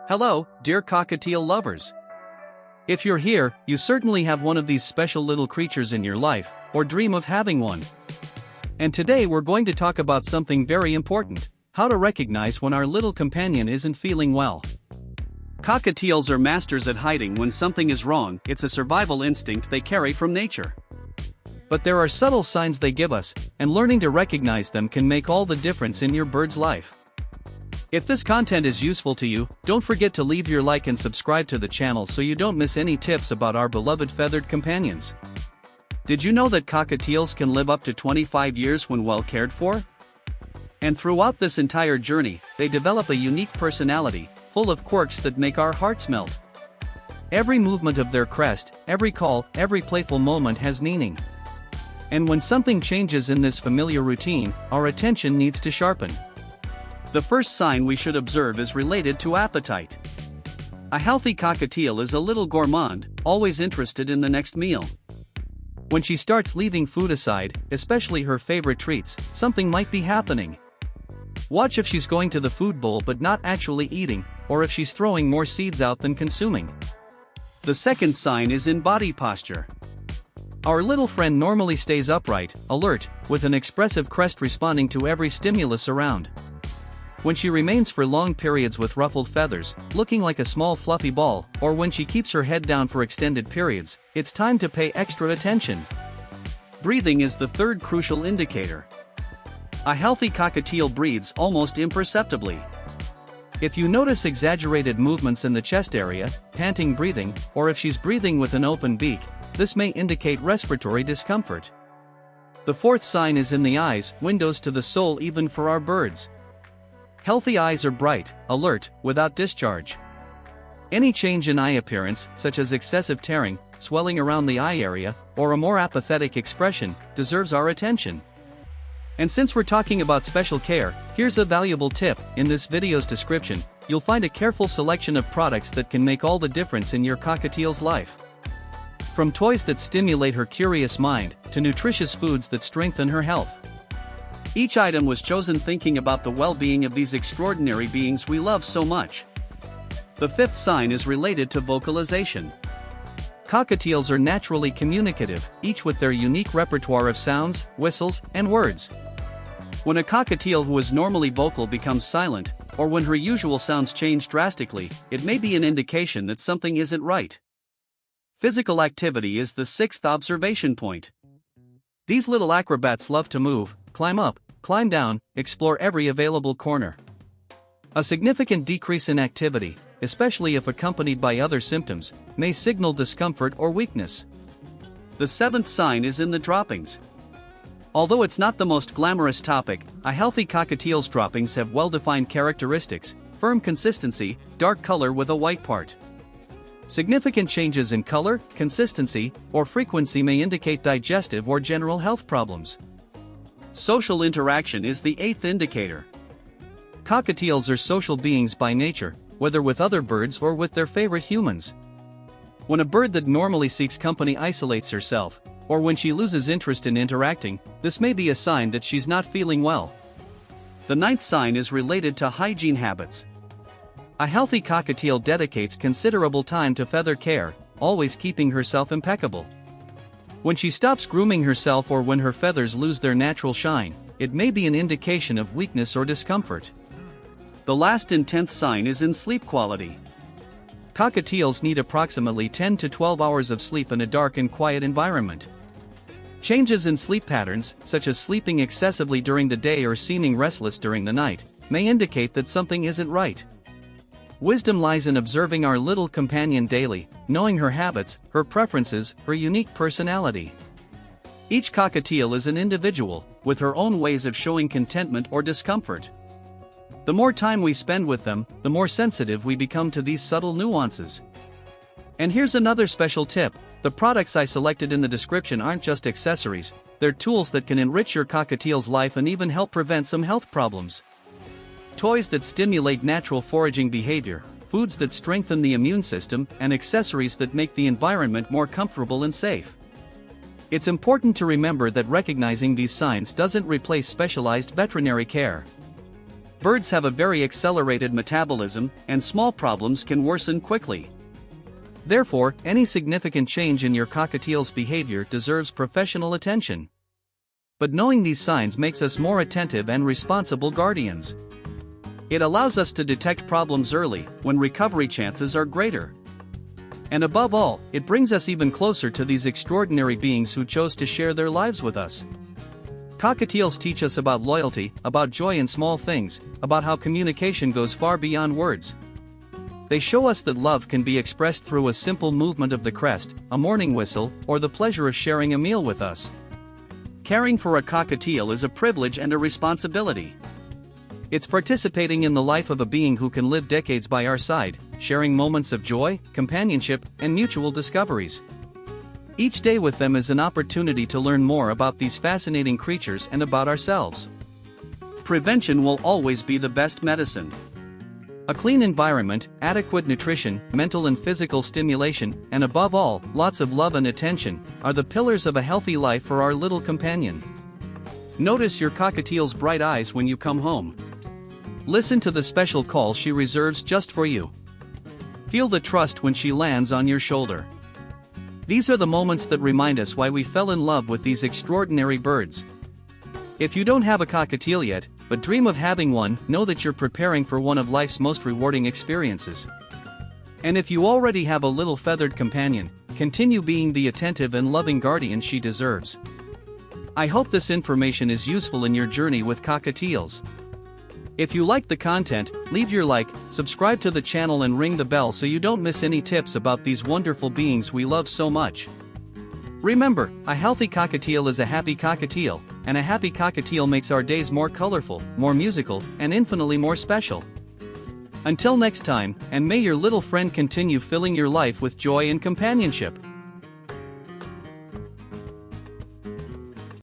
Hello, dear cockatiel lovers. If you're here, you certainly have one of these special little creatures in your life, or dream of having one. And today we're going to talk about something very important: how to recognize when our little companion isn't feeling well. Cockatiels are masters at hiding when something is wrong. It's a survival instinct they carry from nature. But there are subtle signs they give us, and learning to recognize them can make all the difference in your bird's life. If this content is useful to you, don't forget to leave your like and subscribe to the channel so you don't miss any tips about our beloved feathered companions. Did you know that cockatiels can live up to 25 years when well cared for? And throughout this entire journey, they develop a unique personality, full of quirks that make our hearts melt. Every movement of their crest, every call, every playful moment has meaning. And when something changes in this familiar routine, our attention needs to sharpen. The first sign we should observe is related to appetite. A healthy cockatiel is a little gourmand, always interested in the next meal. When she starts leaving food aside, especially her favorite treats, something might be happening. Watch if she's going to the food bowl but not actually eating, or if she's throwing more seeds out than consuming. The second sign is in body posture. Our little friend normally stays upright, alert, with an expressive crest responding to every stimulus around. When she remains for long periods with ruffled feathers, looking like a small fluffy ball, or when she keeps her head down for extended periods, it's time to pay extra attention. Breathing is the third crucial indicator. A healthy cockatiel breathes almost imperceptibly. If you notice exaggerated movements in the chest area, panting breathing, or if she's breathing with an open beak, this may indicate respiratory discomfort. The fourth sign is in the eyes, windows to the soul even for our birds. Healthy eyes are bright, alert, without discharge. Any change in eye appearance, such as excessive tearing, swelling around the eye area, or a more apathetic expression, deserves our attention. And since we're talking about special care, here's a valuable tip. In this video's description, you'll find a careful selection of products that can make all the difference in your cockatiel's life. From toys that stimulate her curious mind, to nutritious foods that strengthen her health. Each item was chosen thinking about the well-being of these extraordinary beings we love so much. The fifth sign is related to vocalization. Cockatiels are naturally communicative, each with their unique repertoire of sounds, whistles, and words. When a cockatiel who is normally vocal becomes silent, or when her usual sounds change drastically, it may be an indication that something isn't right. Physical activity is the sixth observation point. These little acrobats love to move, climb up, climb down, explore every available corner. A significant decrease in activity, especially if accompanied by other symptoms, may signal discomfort or weakness. The seventh sign is in the droppings. Although it's not the most glamorous topic, a healthy cockatiel's droppings have well-defined characteristics: firm consistency, dark color with a white part. Significant changes in color, consistency, or frequency may indicate digestive or general health problems. Social interaction is the eighth indicator. Cockatiels are social beings by nature, whether with other birds or with their favorite humans. When a bird that normally seeks company isolates herself, or when she loses interest in interacting, this may be a sign that she's not feeling well. The ninth sign is related to hygiene habits. A healthy cockatiel dedicates considerable time to feather care, always keeping herself impeccable. When she stops grooming herself or when her feathers lose their natural shine, it may be an indication of weakness or discomfort. The last and 10th sign is in sleep quality. Cockatiels need approximately 10 to 12 hours of sleep in a dark and quiet environment. Changes in sleep patterns, such as sleeping excessively during the day or seeming restless during the night, may indicate that something isn't right. Wisdom lies in observing our little companion daily, knowing her habits, her preferences, her unique personality. Each cockatiel is an individual, with her own ways of showing contentment or discomfort. The more time we spend with them, the more sensitive we become to these subtle nuances. And here's another special tip: the products I selected in the description aren't just accessories, they're tools that can enrich your cockatiel's life and even help prevent some health problems. Toys that stimulate natural foraging behavior, foods that strengthen the immune system, and accessories that make the environment more comfortable and safe. It's important to remember that recognizing these signs doesn't replace specialized veterinary care. Birds have a very accelerated metabolism, and small problems can worsen quickly. Therefore, any significant change in your cockatiel's behavior deserves professional attention. But knowing these signs makes us more attentive and responsible guardians. It allows us to detect problems early, when recovery chances are greater. And above all, it brings us even closer to these extraordinary beings who chose to share their lives with us. Cockatiels teach us about loyalty, about joy in small things, about how communication goes far beyond words. They show us that love can be expressed through a simple movement of the crest, a morning whistle, or the pleasure of sharing a meal with us. Caring for a cockatiel is a privilege and a responsibility. It's participating in the life of a being who can live decades by our side, sharing moments of joy, companionship, and mutual discoveries. Each day with them is an opportunity to learn more about these fascinating creatures and about ourselves. Prevention will always be the best medicine. A clean environment, adequate nutrition, mental and physical stimulation, and above all, lots of love and attention, are the pillars of a healthy life for our little companion. Notice your cockatiel's bright eyes when you come home. Listen to the special call she reserves just for you. Feel the trust when she lands on your shoulder. These are the moments that remind us why we fell in love with these extraordinary birds. If you don't have a cockatiel yet, but dream of having one, know that you're preparing for one of life's most rewarding experiences. And if you already have a little feathered companion, continue being the attentive and loving guardian she deserves. I hope this information is useful in your journey with cockatiels. If you like the content, leave your like, subscribe to the channel and ring the bell so you don't miss any tips about these wonderful beings we love so much. Remember, a healthy cockatiel is a happy cockatiel, and a happy cockatiel makes our days more colorful, more musical, and infinitely more special. Until next time, and may your little friend continue filling your life with joy and companionship.